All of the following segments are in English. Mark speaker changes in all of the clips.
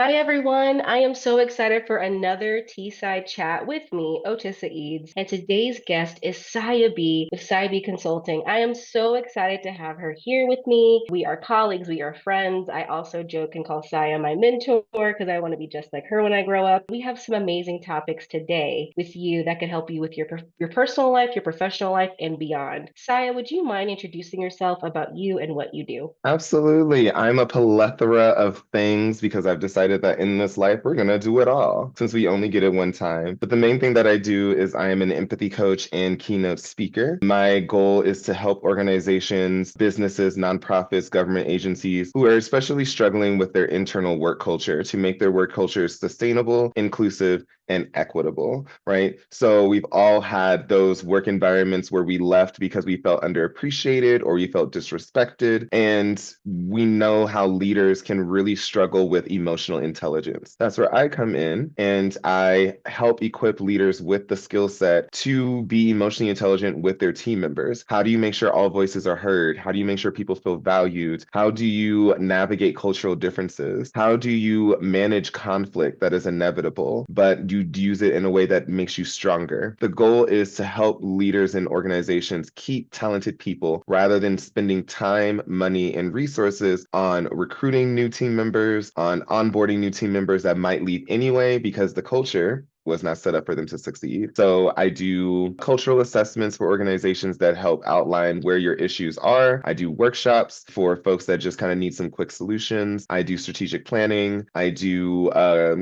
Speaker 1: Hi, everyone. I am so excited for another T-Side chat with me, Otisa Eads. And today's guest is Syah B with Syah B Consulting. I am so excited to have her here with me. We are colleagues, we are friends. I also joke and call Syah my mentor because I want to be just like her when I grow up. We have some amazing topics today with you that could help you with your personal life, your professional life, and beyond. Syah, would you mind introducing yourself about you and what you do?
Speaker 2: Absolutely. I'm a plethora of things because I've decided that in this life, we're going to do it all since we only get it one time. But the main thing that I do is I am an empathy coach and keynote speaker. My goal is to help organizations, businesses, nonprofits, government agencies who are especially struggling with their internal work culture to make their work culture sustainable, inclusive, and equitable, right? So we've all had those work environments where we left because we felt underappreciated or we felt disrespected. And we know how leaders can really struggle with emotional intelligence. That's where I come in and I help equip leaders with the skill set to be emotionally intelligent with their team members. How do you make sure all voices are heard? How do you make sure people feel valued? How do you navigate cultural differences? How do you manage conflict that is inevitable, but you use it in a way that makes you stronger? The goal is to help leaders and organizations keep talented people rather than spending time, money, and resources on recruiting new team members, on onboarding new team members that might leave anyway because the culture was not set up for them to succeed. So I do cultural assessments for organizations that help outline where your issues are. I do workshops for folks that just kind of need some quick solutions. I do strategic planning. I do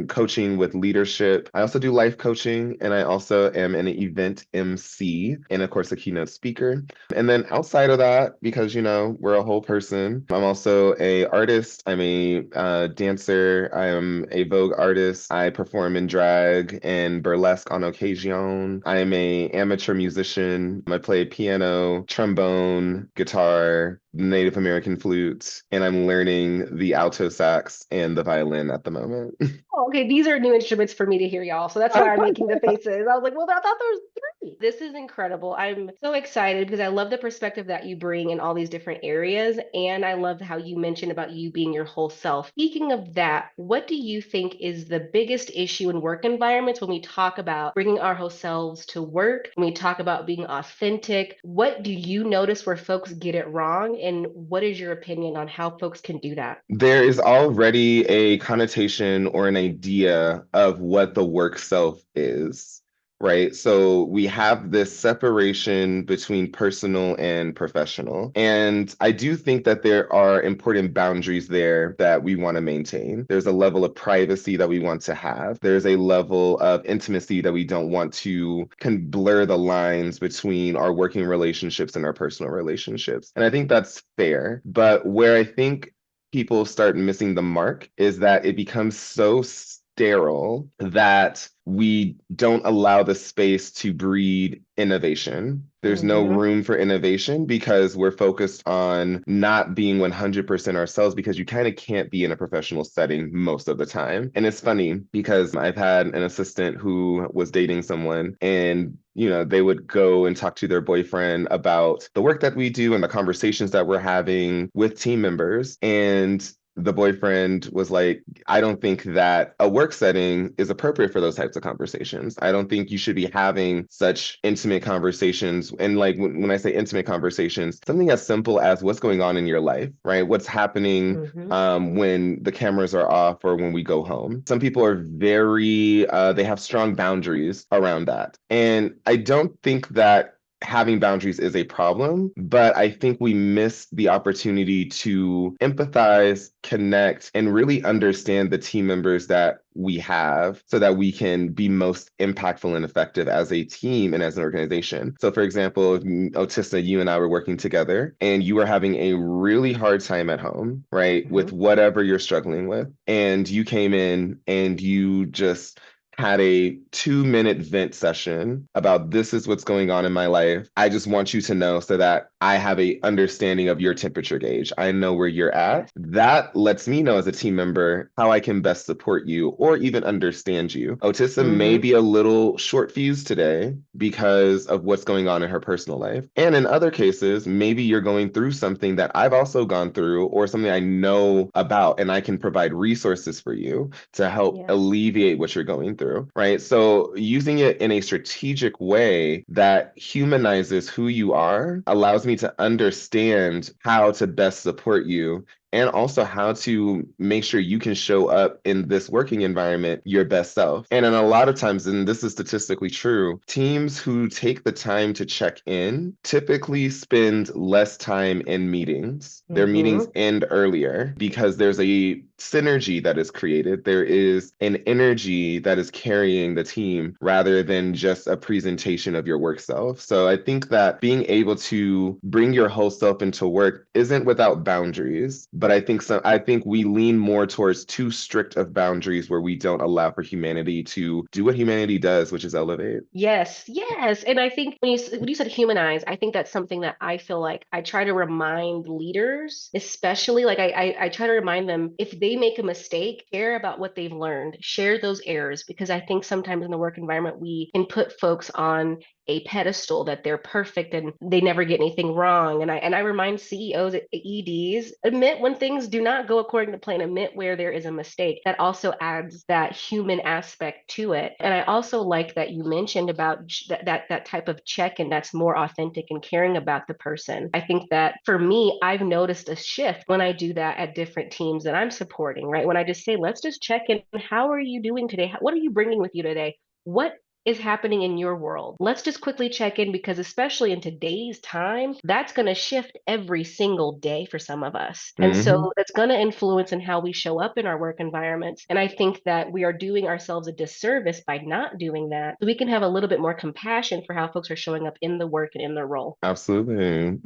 Speaker 2: coaching with leadership. I also do life coaching, and I also am an event MC and, of course, a keynote speaker. And then outside of that, because we're a whole person, I'm also a artist. I'm a dancer. I am a Vogue artist. I perform in drag and burlesque on occasion. I am a amateur musician. I play piano, trombone, guitar, Native American flute, and I'm learning the alto sax and the violin at the moment.
Speaker 1: Oh, okay, these are new instruments for me to hear, y'all. So that's why I'm making the faces. I was like, well, I thought there was three. This is incredible. I'm so excited because I love the perspective that you bring in all these different areas. And I love how you mentioned about you being your whole self. Speaking of that, what do you think is the biggest issue in work environments when we talk about bringing our whole selves to work, when we talk about being authentic? What do you notice where folks get it wrong? And what is your opinion on how folks can do that?
Speaker 2: There is already a connotation or an idea of what the work self is, right? So we have this separation between personal and professional. And I do think that there are important boundaries there that we want to maintain. There's a level of privacy that we want to have. There's a level of intimacy that we don't want to can blur the lines between our working relationships and our personal relationships. And I think that's fair. But where I think people start missing the mark is that it becomes so sterile that we don't allow the space to breed innovation. There's no
Speaker 1: Mhm.
Speaker 2: room for innovation because we're focused on not being 100% ourselves because you kind of can't be in a professional setting most of the time. And it's funny because I've had an assistant who was dating someone and they would go and talk to their boyfriend about the work that we do and the conversations that we're having with team members. And the boyfriend was like, I don't think that a work setting is appropriate for those types of conversations. I don't think you should be having such intimate conversations. And like when I say intimate conversations, something as simple as what's going on in your life, right? What's happening
Speaker 1: Mhm.
Speaker 2: when the cameras are off or when we go home. Some people are they have strong boundaries around that. And I don't think that having boundaries is a problem, but I think we miss the opportunity to empathize, connect, and really understand the team members that we have so that we can be most impactful and effective as a team and as an organization. So, for example, if Otissa, you and I were working together and you were having a really hard time at home, right, with
Speaker 1: Mhm.
Speaker 2: whatever you're struggling with, and you came in and you just had a 2-minute vent session about this is what's going on in my life. I just want you to know so that I have a understanding of your temperature gauge. I know where you're
Speaker 1: Yeah.
Speaker 2: at. That lets me know as a team member how I can best support you or even understand you. Otissa may
Speaker 1: Hmm.
Speaker 2: be a little short fused today because of what's going on in her personal life. And in other cases, maybe you're going through something that I've also gone through or something I know about, and I can provide resources for you to help
Speaker 1: Yeah.
Speaker 2: alleviate what you're going through, right? So using it in a strategic way that humanizes who you are allows me to understand how to best support you and also how to make sure you can show up in this working environment your best self. And in a lot of times, and this is statistically true, teams who take the time to check in typically spend less time in meetings. Their meetings
Speaker 1: Hmm.
Speaker 2: end earlier because there's a synergy that is created. There is an energy that is carrying the team rather than just a presentation of your work self. So I think that being able to bring your whole self into work isn't without boundaries, but I think we lean more towards too strict of boundaries where we don't allow for humanity to do what humanity does, which is elevate.
Speaker 1: Yes, yes. And I think when you said humanize, I think that's something that I feel like I try to remind leaders, especially like I try to remind them if they make a mistake, care about what they've learned, share those errors, because I think sometimes in the work environment we can put folks on a pedestal that they're perfect and they never get anything wrong. And I remind CEOs, EDs, admit when things do not go according to plan, admit where there is a mistake. That also adds that human aspect to it. And I also like that you mentioned about that type of check-in that's more authentic and caring about the person. I think that for me, I've noticed a shift when I do that at different teams that I'm supporting, right? When I just say, let's just check in. How are you doing today? What are you bringing with you today? What is happening in your world? Let's just quickly check in because, especially in today's time, that's going to shift every single day for some of us. And
Speaker 2: Hmm.
Speaker 1: so that's going to influence in how we show up in our work environments. And I think that we are doing ourselves a disservice by not doing that. So we can have a little bit more compassion for how folks are showing up in the work and in their role.
Speaker 2: Absolutely.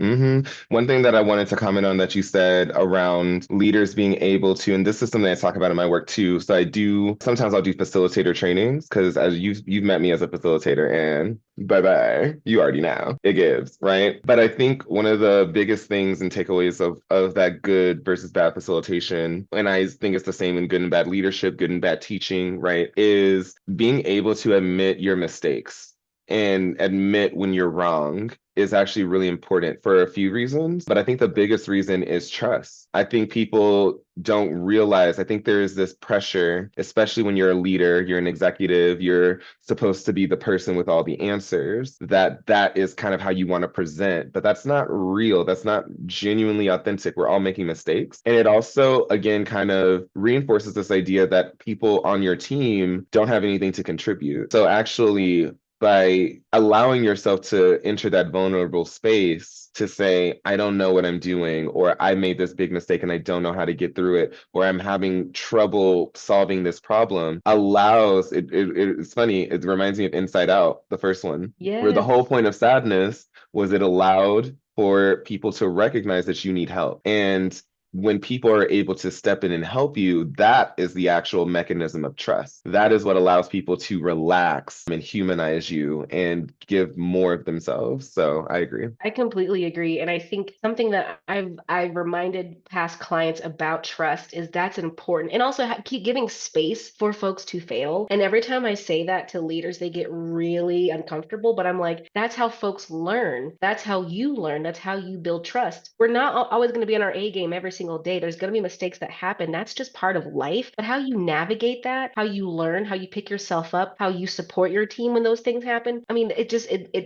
Speaker 2: One thing that I wanted to comment on that you said around leaders being able to, and this is something I talk about in my work too. So I do sometimes I'll do facilitator trainings because as you've met me as a facilitator, and bye bye, you already know it gives, right? But I think one of the biggest things and takeaways of that good versus bad facilitation, and I think it's the same in good and bad leadership, good and bad teaching, right, is being able to admit your mistakes and admit when you're wrong is actually really important for a few reasons. But I think the biggest reason is trust. I think people don't realize, I think there is this pressure, especially when you're a leader, you're an executive, you're supposed to be the person with all the answers, that is kind of how you want to present. But that's not real. That's not genuinely authentic. We're all making mistakes. And it also, again, kind of reinforces this idea that people on your team don't have anything to contribute. So actually, by allowing yourself to enter that vulnerable space to say, I don't know what I'm doing, or I made this big mistake and I don't know how to get through it, or I'm having trouble solving this problem, allows it's funny, it reminds me of Inside Out, the first one, where the whole
Speaker 1: Yes.
Speaker 2: point of sadness was it allowed for people to recognize that you need help. And when people are able to step in and help you, that is the actual mechanism of trust. That is what allows people to relax and humanize you and give more of themselves. So I agree.
Speaker 1: I completely agree. And I think something that I've reminded past clients about trust is that's important. And also keep giving space for folks to fail. And every time I say that to leaders, they get really uncomfortable. But I'm like, that's how folks learn. That's how you learn. That's how you build trust. We're not always going to be on our A game every single day. There's going to be mistakes that happen. That's just part of life. But how you navigate that, how you learn, how you pick yourself up, how you support your team when those things happen. I mean, it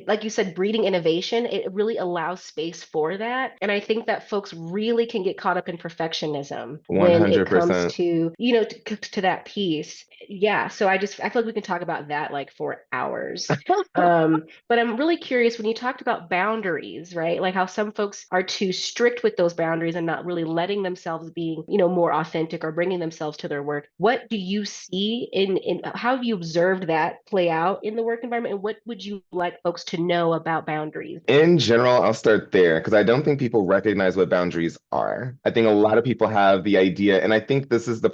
Speaker 1: like you said, breeding innovation, it really allows space for that. And I think that folks really can get caught up in perfectionism when it comes
Speaker 2: 100%.
Speaker 1: to, to that piece. Yeah. So I feel like we can talk about that like for hours. But I'm really curious when you talked about boundaries, right? Like how some folks are too strict with those boundaries and not really letting themselves being, more authentic or bringing themselves to their work. What do you see in how have you observed that play out in the work environment? And what would you like folks to know about boundaries?
Speaker 2: In general, I'll start there because I don't think people recognize what boundaries are. I think a lot of people have the idea, and I think this is the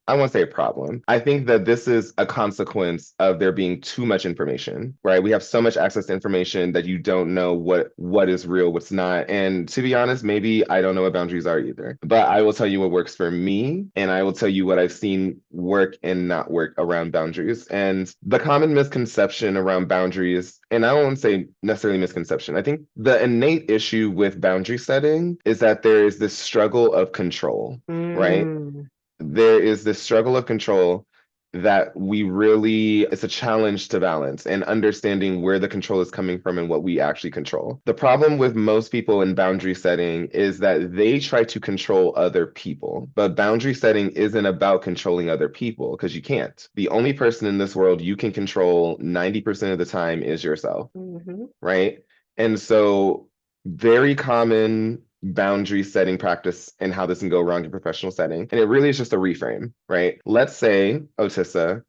Speaker 2: I won't say a problem. I think that this is a consequence of there being too much information, right? We have so much access to information that you don't know what is real, what's not. And to be honest, maybe I don't know what boundaries are either. But I will tell you what works for me, and I will tell you what I've seen work and not work around boundaries. And the common misconception around boundaries, and I won't say necessarily misconception, I think the innate issue with boundary setting is that there is this struggle of control, right?
Speaker 1: Mm,
Speaker 2: There is this struggle of control that we really, it's a challenge to balance and understanding where the control is coming from and what we actually control. The problem with most people in boundary setting is that they try to control other people, but boundary setting isn't about controlling other people because you can't. The only person in this world you can control 90% of the time is yourself,
Speaker 1: hmm.
Speaker 2: right? And so, very common boundary setting practice and how this can go wrong in professional setting. And it really is just a reframe, right? Let's say, Otissa,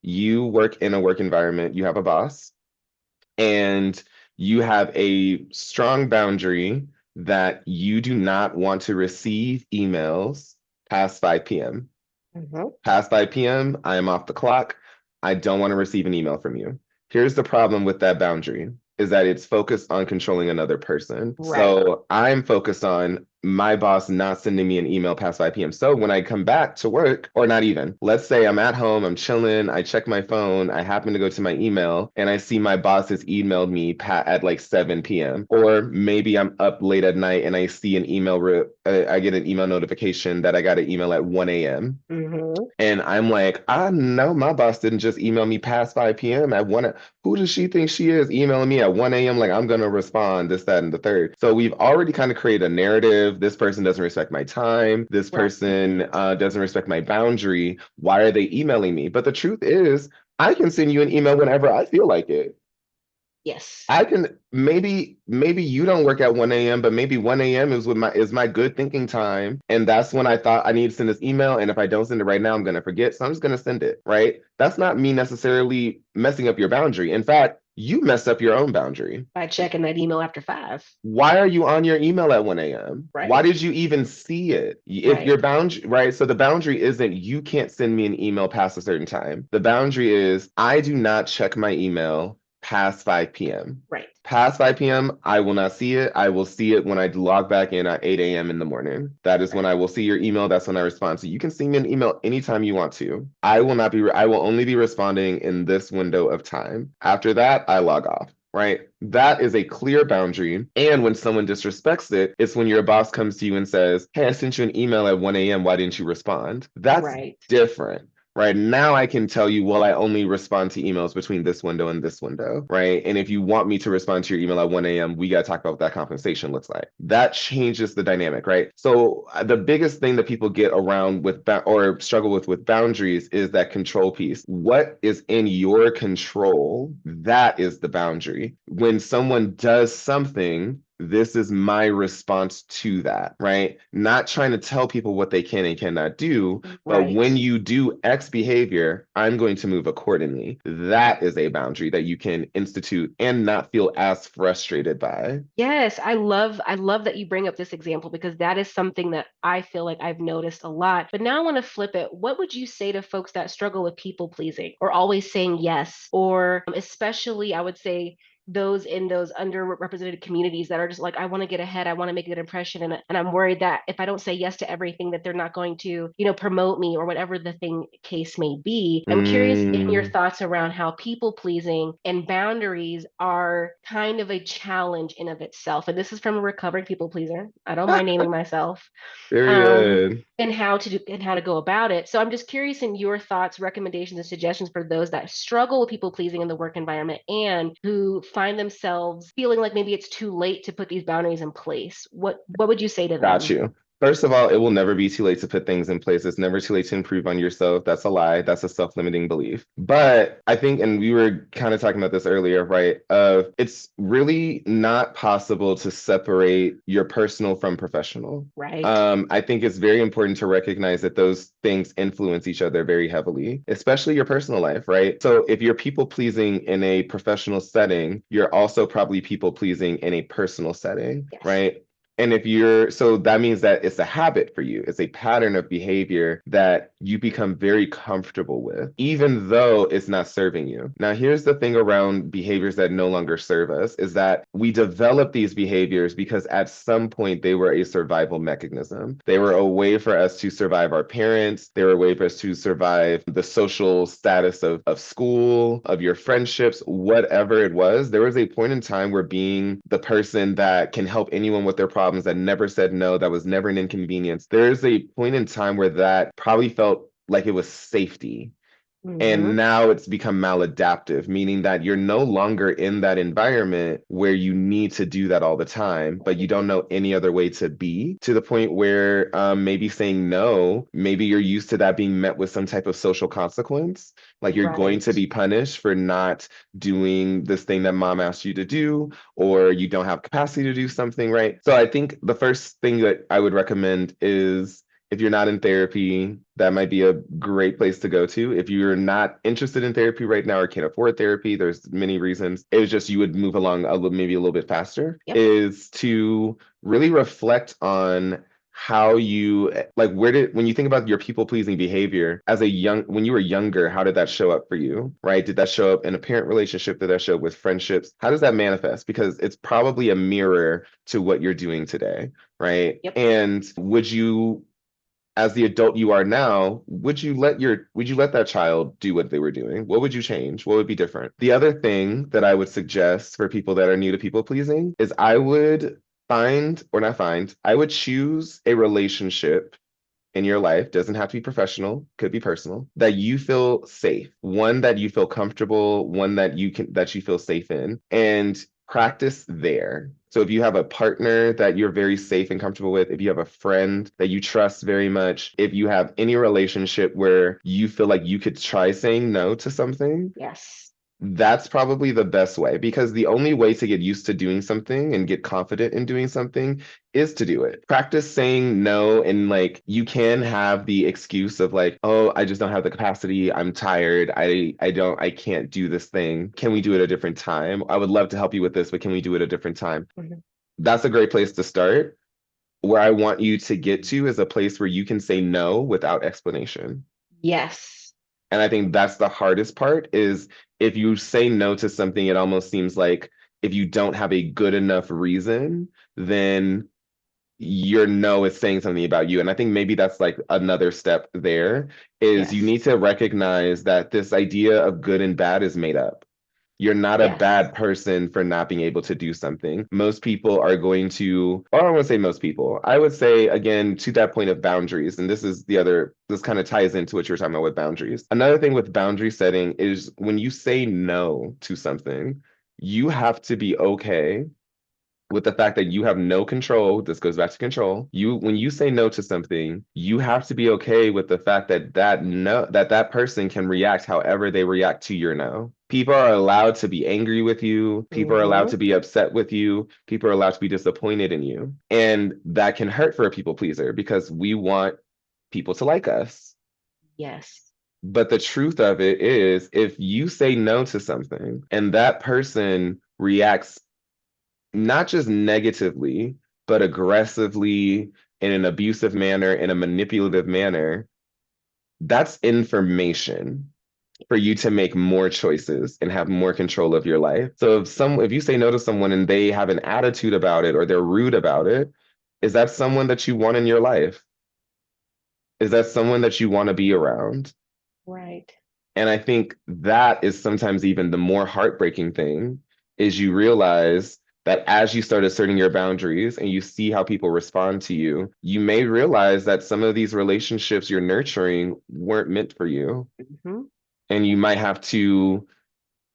Speaker 2: you work in a work environment, you have a boss, and you have a strong boundary that you do not want to receive emails past 5 p.m.
Speaker 1: Hmm.
Speaker 2: Past 5 p.m., I am off the clock. I don't want to receive an email from you. Here's the problem with that boundary is that it's focused on controlling another person.
Speaker 1: Right.
Speaker 2: So I'm focused on my boss not sending me an email past 5 p.m. So when I come back to work, or not even, let's say I'm at home, I'm chilling, I check my phone, I happen to go to my email, and I see my boss has emailed me at like 7 p.m. Or maybe I'm up late at night and I see an email, I get an email notification that I got an email at 1 a.m.
Speaker 1: Hmm.
Speaker 2: And I'm like, I know my boss didn't just email me past 5 p.m. at 1. Who does she think she is emailing me at 1 a.m.? Like, I'm going to respond, this, that, and the third. So we've already kind of created a narrative. This person doesn't respect my time. This
Speaker 1: Right.
Speaker 2: person doesn't respect my boundary. Why are they emailing me? But the truth is, I can send you an email whenever I feel like it.
Speaker 1: Yes.
Speaker 2: I can maybe you don't work at 1 a.m., but maybe 1 a.m. is my good thinking time. And that's when I thought I need to send this email. And if I don't send it right now, I'm gonna forget. So I'm just gonna send it, right? That's not me necessarily messing up your boundary. In fact, you messed up your own boundary.
Speaker 1: By checking that email after 5.
Speaker 2: Why are you on your email at 1 a.m.? Why
Speaker 1: Right.
Speaker 2: did you even see it? If
Speaker 1: Right.
Speaker 2: your boundary, right? So the boundary isn't you can't send me an email past a certain time. The boundary is I do not check my email past 5 p.m.
Speaker 1: Right.
Speaker 2: Past 5 p.m., I will not see it. I will see it when I log back in at 8 a.m. in the morning. That is when
Speaker 1: Right.
Speaker 2: I will see your email. That's when I respond. So you can send me an email anytime you want to. I will only be responding in this window of time. After that, I log off. Right? That is a clear boundary. And when someone disrespects it, it's when your boss comes to you and says, hey, I sent you an email at 1 a.m. Why didn't you respond? That's
Speaker 1: Right.
Speaker 2: different. Right now, I can tell you, well, I only respond to emails between this window and this window, right? And if you want me to respond to your email at 1 a.m., we got to talk about what that compensation looks like. That changes the dynamic, right? So the biggest thing that people get around with or struggle with boundaries is that control piece. What is in your control? That is the boundary. When someone does something, this is my response to that, right? Not trying to tell people what they can and cannot do, but
Speaker 1: Right.
Speaker 2: when you do X behavior, I'm going to move accordingly. That is a boundary that you can institute and not feel as frustrated by.
Speaker 1: Yes, I love that you bring up this example because that is something that I feel like I've noticed a lot. But now I want to flip it. What would you say to folks that struggle with people pleasing or always saying yes, or especially I would say those in those underrepresented communities that are just like, I want to get ahead, I want to make a good impression, and I'm worried that if I don't say yes to everything, that they're not going to, promote me or whatever the thing case may be. I'm curious in your
Speaker 2: Mm,
Speaker 1: thoughts around how people pleasing and boundaries are kind of a challenge in of itself. And this is from a recovering people pleaser. I don't mind naming myself.
Speaker 2: period.
Speaker 1: And how to do and how to go about it. So I'm just curious in your thoughts, recommendations, and suggestions for those that struggle with people pleasing in the work environment and who find themselves feeling like maybe it's too late to put these boundaries in place. What would you say to
Speaker 2: Got
Speaker 1: them?
Speaker 2: you. First of all, it will never be too late to put things in place. It's never too late to improve on yourself. That's a lie. That's a self-limiting belief. But I think, and we were kind of talking about this earlier, right? It's really not possible to separate your personal from professional.
Speaker 1: Right.
Speaker 2: I think it's very important to recognize that those things influence each other very heavily, especially your personal life, right? So if you're people pleasing in a professional setting, you're also probably people pleasing in a personal setting,
Speaker 1: Yes.
Speaker 2: right? And if you're, so that means that it's a habit for you. It's a pattern of behavior that you become very comfortable with, even though it's not serving you. Now, here's the thing around behaviors that no longer serve us is that we develop these behaviors because at some point they were a survival mechanism. They were a way for us to survive our parents. They were a way for us to survive the social status of school, of your friendships, whatever it was. There was a point in time where being the person that can help anyone with their problems, that never said no, that was never an inconvenience, there's a point in time where that probably felt like it was safety. And
Speaker 1: Hmm.
Speaker 2: now it's become maladaptive, meaning that you're no longer in that environment where you need to do that all the time, but you don't know any other way to be, to the point where maybe saying no, maybe you're used to that being met with some type of social consequence. Like you're going to
Speaker 1: Right.
Speaker 2: be punished for not doing this thing that mom asked you to do, or you don't have capacity to do something, right? So I think the first thing that I would recommend is, if you're not in therapy, that might be a great place to go to. If you're not interested in therapy right now or can't afford therapy, there's many reasons. It was just you would move along maybe a little bit faster,
Speaker 1: Yep.
Speaker 2: is to really reflect on how you, like, where did, when you think about your people pleasing behavior as a young, when you were younger, how did that show up for you, right? Did that show up in a parent relationship? Did that show up with friendships? How does that manifest? Because it's probably a mirror to what you're doing today, right?
Speaker 1: Yep.
Speaker 2: And would you, as the adult you are now, would you let that child do what they were doing? What would you change? What would be different? The other thing that I would suggest for people that are new to people pleasing is I would find, or not find, I would choose a relationship in your life, doesn't have to be professional, could be personal, that you feel safe, one that you feel comfortable, one that you feel safe in, and practice there. So if you have a partner that you're very safe and comfortable with, if you have a friend that you trust very much, if you have any relationship where you feel like you could try saying no to something,
Speaker 1: Yes.
Speaker 2: that's probably the best way, because the only way to get used to doing something and get confident in doing something is to do it. Practice saying no, and like you can have the excuse of like, oh, I just don't have the capacity. I'm tired. I can't do this thing. Can we do it a different time? I would love to help you with this, but can we do it a different time?
Speaker 1: Mhm.
Speaker 2: That's a great place to start. Where I want you to get to is a place where you can say no without explanation.
Speaker 1: Yes.
Speaker 2: And I think that's the hardest part, is if you say no to something, it almost seems like if you don't have a good enough reason, then your no is saying something about you. And I think maybe that's like another step there, is you
Speaker 1: Yes.
Speaker 2: need to recognize that this idea of good and bad is made up. You're not a
Speaker 1: Yes.
Speaker 2: bad person for not being able to do something. Most people are going to, or I don't want to say most people, I would say, again, to that point of boundaries, and this is the other, this kind of ties into what you were talking about with boundaries. Another thing with boundary setting is when you say no to something, you have to be okay with the fact that you have no control. This goes back to control. You, when you say no to something, you have to be okay with the fact that that person can react however they react to your no. People are allowed to be angry with you. People are allowed
Speaker 1: Hmm.
Speaker 2: to be upset with you. People are allowed to be disappointed in you. And that can hurt for a people pleaser because we want people to like us.
Speaker 1: Yes.
Speaker 2: But the truth of it is, if you say no to something and that person reacts not just negatively, but aggressively, in an abusive manner, in a manipulative manner, that's information for you to make more choices and have more control of your life. So if you say no to someone and they have an attitude about it or they're rude about it, is that someone that you want in your life? Is that someone that you want to be around?
Speaker 1: Right.
Speaker 2: And I think that is sometimes even the more heartbreaking thing, is you realize that as you start asserting your boundaries and you see how people respond to you, you may realize that some of these relationships you're nurturing weren't meant for you.
Speaker 1: Hmm.
Speaker 2: And you might have to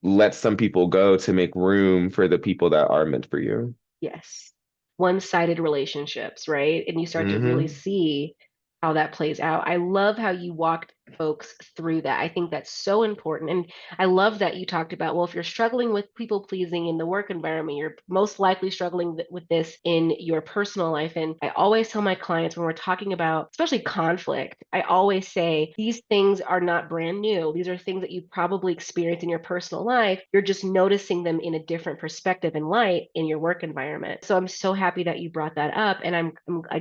Speaker 2: let some people go to make room for the people that are meant for you.
Speaker 1: Yes. One-sided relationships, right? And you start to really
Speaker 2: Hmm.
Speaker 1: see how that plays out. I love how you walked folks through that. I think that's so important. And I love that you talked about, well, if you're struggling with people pleasing in the work environment, you're most likely struggling with this in your personal life. And I always tell my clients when we're talking about, especially conflict, I always say these things are not brand new. These are things that you probably experienced in your personal life. You're just noticing them in a different perspective and light in your work environment. So I'm so happy that you brought that up. And I'm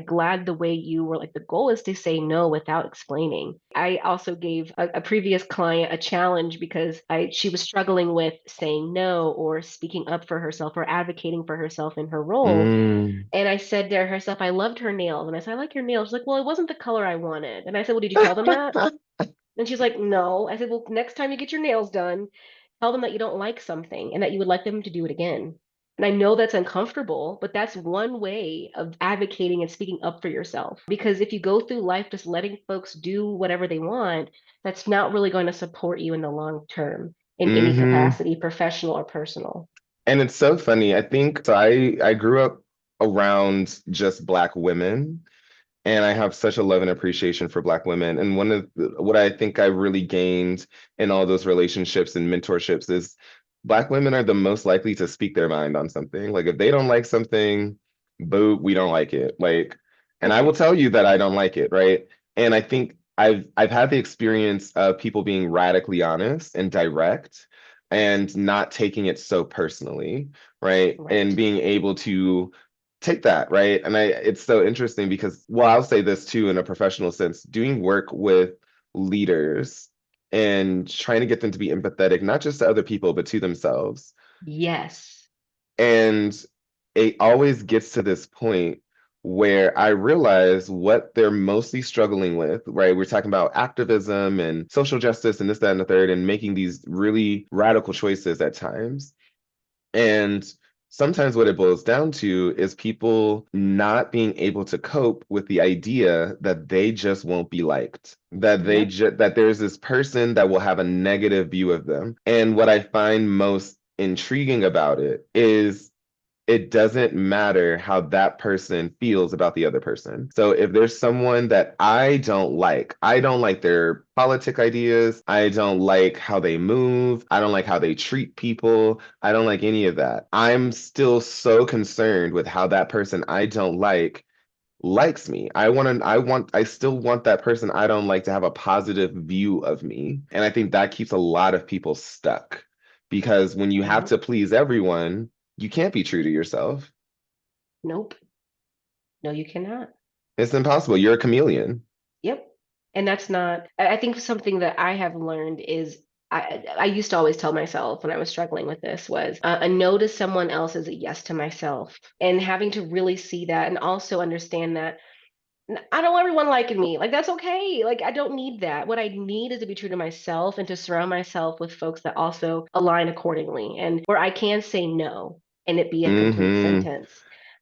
Speaker 1: glad the way you were like, the goal is to say no without explaining. I also gave a previous client a challenge because she was struggling with saying no or speaking up for herself or advocating for herself in her role.
Speaker 2: Mm.
Speaker 1: And I said to herself, I loved her nails. And I said, I like your nails. She's like, well, it wasn't the color I wanted. And I said, well, did you tell them that? And she's like, no. I said, well, next time you get your nails done, tell them that you don't like something and that you would like them to do it again. And I know that's uncomfortable, but that's one way of advocating and speaking up for yourself. Because if you go through life just letting folks do whatever they want, that's not really going to support you in the long term in any
Speaker 2: Hmm.
Speaker 1: capacity, professional or personal.
Speaker 2: And it's so funny. I think so I grew up around just Black women, and I have such a love and appreciation for Black women. And what I think I really gained in all those relationships and mentorships is Black women are the most likely to speak their mind on something. Like if they don't like something, boo, we don't like it. Like, and I will tell you that I don't like it, right? And I think I've had the experience of people being radically honest and direct and not taking it so personally, right?
Speaker 1: Right.
Speaker 2: And being able to take that, right? And it's so interesting because, well, I'll say this too in a professional sense, doing work with leaders and trying to get them to be empathetic, not just to other people, but to themselves.
Speaker 1: Yes.
Speaker 2: And it always gets to this point where I realize what they're mostly struggling with, right? We're talking about activism and social justice and this, that, and the third, and making these really radical choices at times. And sometimes what it boils down to is people not being able to cope with the idea that they just won't be liked,
Speaker 1: Yep.
Speaker 2: that there's this person that will have a negative view of them. And what I find most intriguing about it is it doesn't matter how that person feels about the other person. So if there's someone that I don't like their politic ideas, I don't like how they move, I don't like how they treat people, I don't like any of that. I'm still so concerned with how that person I don't like likes me. I still want that person I don't like to have a positive view of me. And I think that keeps a lot of people stuck because when you have
Speaker 1: Yep.
Speaker 2: to please everyone, you can't be true to yourself.
Speaker 1: Nope. No, you cannot.
Speaker 2: It's impossible. You're a chameleon.
Speaker 1: Yep. And that's not, I think something that I have learned is I used to always tell myself when I was struggling with this was a no to someone else is a yes to myself. And having to really see that and also understand that I don't want everyone liking me. Like, that's okay. Like, I don't need that. What I need is to be true to myself and to surround myself with folks that also align accordingly and where I can say no and it be a complete
Speaker 2: Hmm.
Speaker 1: sentence.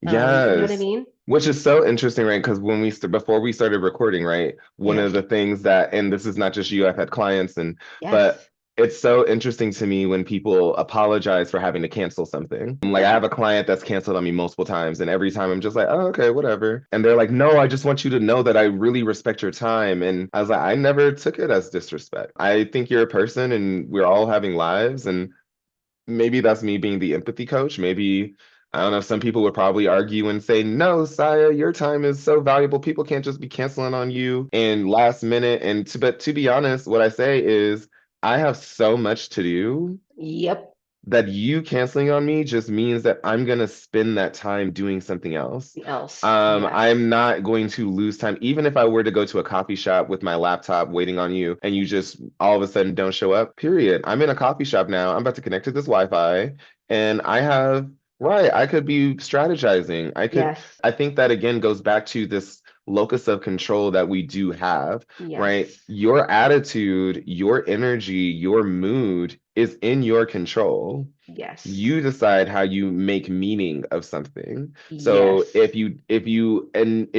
Speaker 1: You know what I
Speaker 2: Yes.
Speaker 1: mean?
Speaker 2: Which is so interesting, right? Because before we started recording, right, one
Speaker 1: Yes.
Speaker 2: of the things that, and this is not just you, I've had clients but
Speaker 1: Yes.
Speaker 2: it's so interesting to me when people apologize for having to cancel something. Like I
Speaker 1: Yep.
Speaker 2: have a client that's canceled on me multiple times, and every time I'm just like, oh, okay, whatever. And they're like, no, I just want you to know that I really respect your time. And I was like, I never took it as disrespect. I think you're a person and we're all having lives, and maybe that's me being the empathy coach. Maybe, I don't know, some people would probably argue and say, no, Saya, your time is so valuable. People can't just be canceling on you and last minute. But to be honest, what I say is, I have so much to do
Speaker 1: Yep.
Speaker 2: that you canceling on me just means that I'm going to spend that time doing something else.
Speaker 1: Else. Yes.
Speaker 2: I'm not going to lose time. Even if I were to go to a coffee shop with my laptop waiting on you and you just all of a sudden don't show up, period. I'm in a coffee shop now. I'm about to connect to this Wi-Fi and right, I could be strategizing.
Speaker 1: Yes.
Speaker 2: I think that again goes back to this locus of control that we do have, right?
Speaker 1: Yes.
Speaker 2: Your attitude, your energy, your mood is in your control.
Speaker 1: Yes.
Speaker 2: You decide how you make meaning of something. So
Speaker 1: Yes.
Speaker 2: if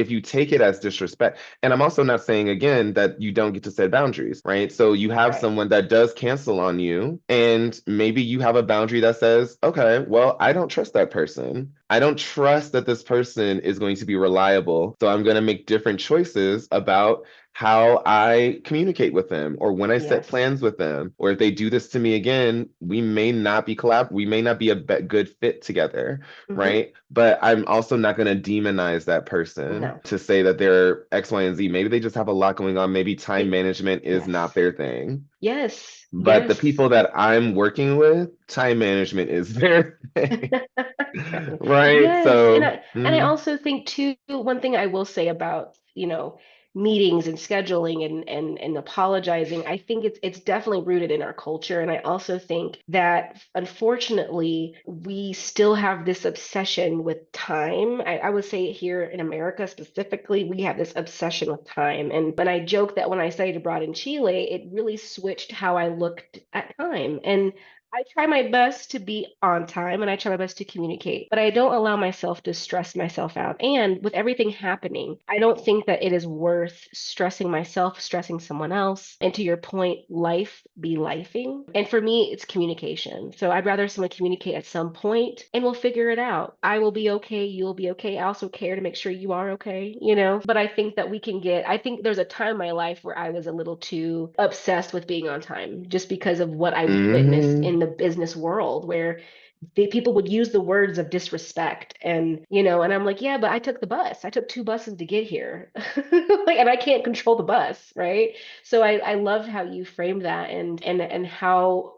Speaker 2: you take it as disrespect, and I'm also not saying again that you don't get to set boundaries, right? So you have
Speaker 1: Right.
Speaker 2: someone that does cancel on you, and maybe you have a boundary that says, okay, well, I don't trust that person. I don't trust that this person is going to be reliable. So I'm going to make different choices about how I communicate with them or when I set
Speaker 1: Yes.
Speaker 2: plans with them, or if they do this to me again, we may not be a good fit together,
Speaker 1: Hmm.
Speaker 2: right? But I'm also not going to demonize that person
Speaker 1: No.
Speaker 2: to say that they're X, Y, and Z. Maybe they just have a lot going on. Maybe time management is not
Speaker 1: Yes.
Speaker 2: their thing.
Speaker 1: Yes.
Speaker 2: But the
Speaker 1: Yes.
Speaker 2: people that I'm working with, time management is their thing, right?
Speaker 1: Yes, and
Speaker 2: So,
Speaker 1: I also think too, one thing I will say about, meetings and scheduling and apologizing, I think it's definitely rooted in our culture. And I also think that unfortunately, we still have this obsession with time. I would say here in America specifically, we have this obsession with time. And I joke that when I studied abroad in Chile, it really switched how I looked at time. And I try my best to be on time and I try my best to communicate, but I don't allow myself to stress myself out. And with everything happening, I don't think that it is worth stressing myself, stressing someone else. And to your point, life be lifing. And for me, it's communication. So I'd rather someone communicate at some point and we'll figure it out. I will be okay. You'll be okay. I also care to make sure you are okay, But I think that I think there's a time in my life where I was a little too obsessed with being on time just because of what I witnessed
Speaker 2: mhm.
Speaker 1: in the business world where people would use the words of disrespect and I'm like, yeah, but I took the bus. I took two buses to get here. Like, and I can't control the bus, right? So I loved how you framed that and how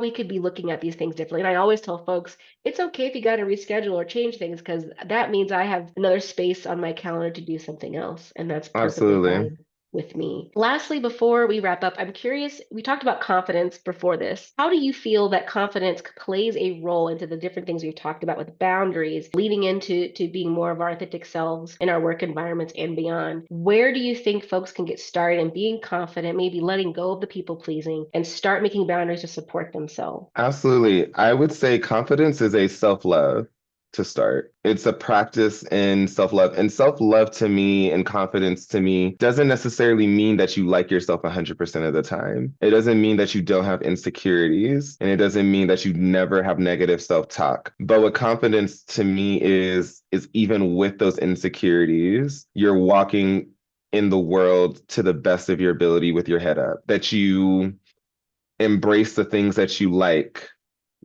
Speaker 1: we could be looking at these things differently. And I always tell folks, it's okay if you got to reschedule or change things because that means I have another space on my calendar to do something else. And that's perfectly
Speaker 2: Absolutely.
Speaker 1: fine with me. Lastly, before we wrap up, I'm curious, we talked about confidence before this. How do you feel that confidence plays a role into the different things we've talked about with boundaries, leading into being more of our authentic selves in our work environments and beyond? Where do you think folks can get started in being confident, maybe letting go of the people pleasing and start making boundaries to support themselves?
Speaker 2: Absolutely. I would say confidence is a self-love to start. It's a practice in self-love. And self-love to me and confidence to me doesn't necessarily mean that you like yourself 100% of the time. It doesn't mean that you don't have insecurities, and it doesn't mean that you never have negative self-talk. But what confidence to me is even with those insecurities, you're walking in the world to the best of your ability with your head up, that you embrace the things that you like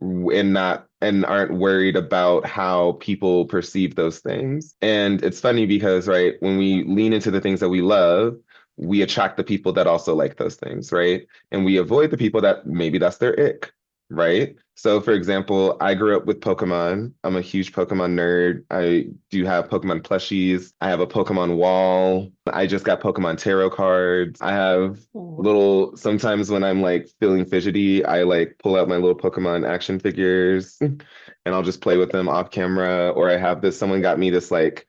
Speaker 2: and not and aren't worried about how people perceive those things. And it's funny because, right, when we lean into the things that we love, we attract the people that also like those things, right? And we avoid the people that maybe that's their ick, right? So, for example, I grew up with Pokemon. I'm a huge Pokemon nerd. I do have Pokemon plushies. I have a Pokemon wall. I just got Pokemon tarot cards. I have
Speaker 1: Oh,
Speaker 2: little, sometimes when I'm like feeling fidgety, I like pull out my little Pokemon action figures and I'll just play with them off camera. Or I have this, someone got me this like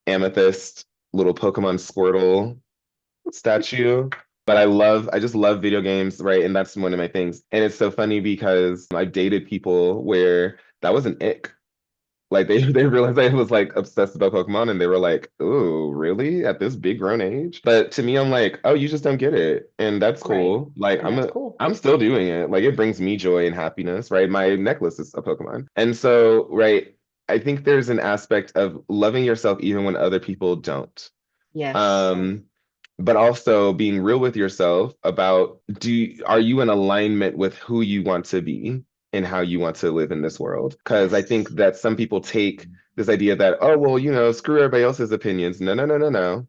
Speaker 2: amethyst little Pokemon Squirtle statue. But I just love video games, right? And that's one of my things. And it's so funny because I've dated people where that was an ick. Like they realized I was like obsessed about Pokemon and they were like, "Oh, really? At this big grown age?" But to me, I'm like, "Oh, you just don't get it." And that's
Speaker 1: right.
Speaker 2: cool. Like
Speaker 1: And that's cool.
Speaker 2: I'm still doing it. Like it brings me joy and happiness, right? My necklace is a Pokemon. And so, right, I think there's an aspect of loving yourself even when other people don't.
Speaker 1: Yes.
Speaker 2: Um, but also being real with yourself about are you in alignment with who you want to be and how you want to live in this world? Because I think
Speaker 1: Yes.
Speaker 2: that some people take this idea that, oh, well, screw everybody else's opinions. No, no, no, no, no.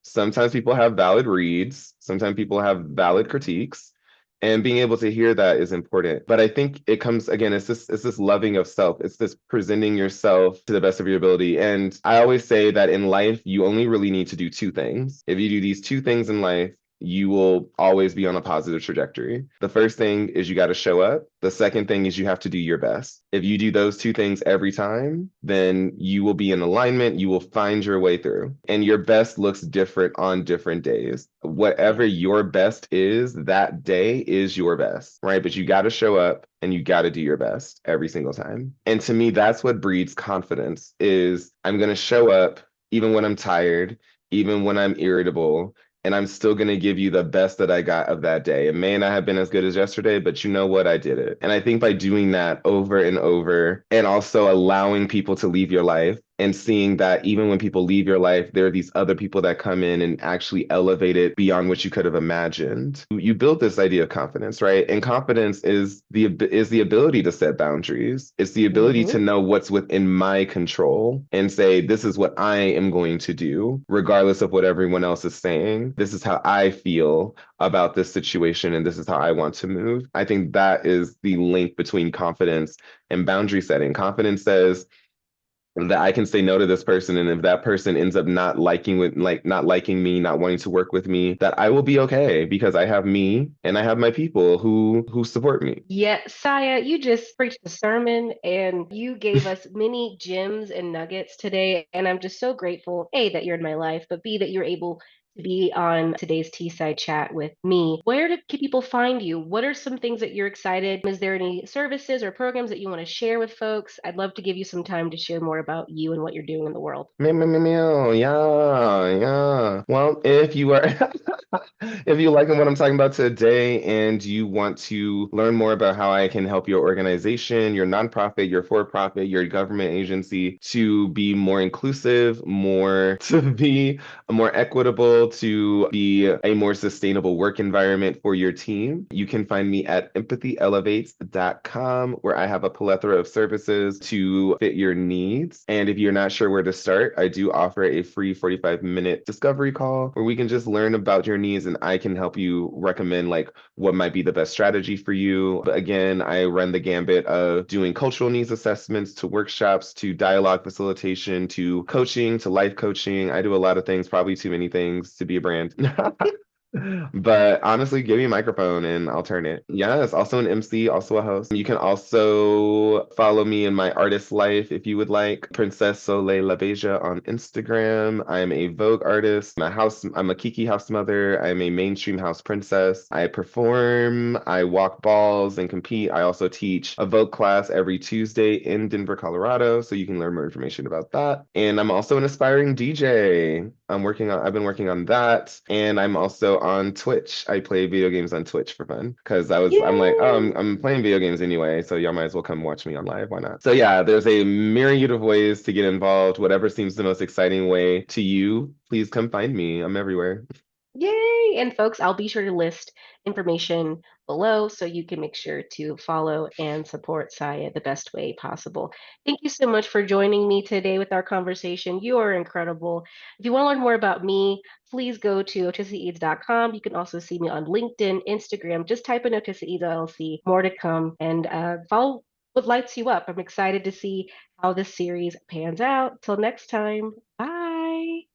Speaker 2: Sometimes people have valid reads, sometimes people have valid critiques, and being able to hear that is important. But I think it comes again, it's this loving of self. It's this presenting yourself to the best of your ability. And I always say that in life, you only really need to do two things. If you do these two things in life, you will always be on a positive trajectory. The first thing is you got to show up. The second thing is you have to do your best. If you do those two things every time, then you will be in alignment. You will find your way through. And your best looks different on different days. Whatever
Speaker 1: Yes.
Speaker 2: your best is, that day is your best, right? But you got to show up and you got to do your best every single time. And to me, that's what breeds confidence is I'm going to show up even when I'm tired, even when I'm irritable, and I'm still going to give you the best that I got of that day. It may not have been as good as yesterday, but you know what? I did it. And I think by doing that over and over and also allowing people to leave your life and seeing that even when people leave your life, there are these other people that come in and actually elevate it beyond what you could have imagined. You built this idea of confidence, right? And confidence is the ability to set boundaries. It's the ability to
Speaker 1: Hmm.
Speaker 2: know what's within my control and say, this is what I am going to do, regardless of what everyone else is saying. This is how I feel about this situation, and this is how I want to move. I think that is the link between confidence and boundary setting. Confidence says that I can say no to this person, and if that person ends up not liking me, not wanting to work with me, that I will be okay because I have me and I have my people who support me.
Speaker 1: Yeah, Saya, you just preached a sermon and you gave us many gems and nuggets today. And I'm just so grateful, A, that you're in my life, but B, that you're able to be on today's Teesside chat with me. Can people find you? What are some things that you're excited? Is there any services or programs that you want to share with folks? I'd love to give you some time to share more about you and what you're doing in the world.
Speaker 2: Meow, meow, meow, meow. Yeah, yeah. Well, if you are if you liking what I'm talking about today and you want to learn more about how I can help your organization, your nonprofit, your for-profit, your government agency to be more inclusive, more to be more equitable, to be a more sustainable work environment for your team, you can find me at empathyelevates.com, where I have a plethora of services to fit your needs. And if you're not sure where to start, I do offer a free 45-minute discovery call where we can just learn about your needs and I can help you recommend like what might be the best strategy for you. But again, I run the gambit of doing cultural needs assessments to workshops to dialogue facilitation to coaching to life coaching. I do a lot of things, probably too many things to be a brand. But honestly, give me a microphone and I'll turn it. Yes, also an MC, also a host. You can also follow me in my artist life if you would like. Princess Soleil La Beja on Instagram. I'm a Vogue artist. I'm a Kiki house mother. I'm a mainstream house princess. I perform, I walk balls and compete. I also teach a Vogue class every Tuesday in Denver, Colorado, so you can learn more information about that. And I'm also an aspiring DJ. I've been working on that. And I'm also on Twitch. I play video games on Twitch for fun because I'm like, oh,
Speaker 1: Yay!
Speaker 2: I'm playing video games anyway, so y'all might as well come watch me on live. Why not? So yeah, there's a myriad of ways to get involved. Whatever seems the most exciting way to you, please come find me. I'm everywhere.
Speaker 1: Yay! And folks, I'll be sure to list information below so you can make sure to follow and support Saya the best way possible. Thank you so much for joining me today with our conversation. You are incredible. If you want to learn more about me, please go to otissaeads.com. You can also see me on LinkedIn, Instagram. Just type in Otisa Eads LLC. More to come and follow what lights you up. I'm excited to see how this series pans out. Till next time, bye.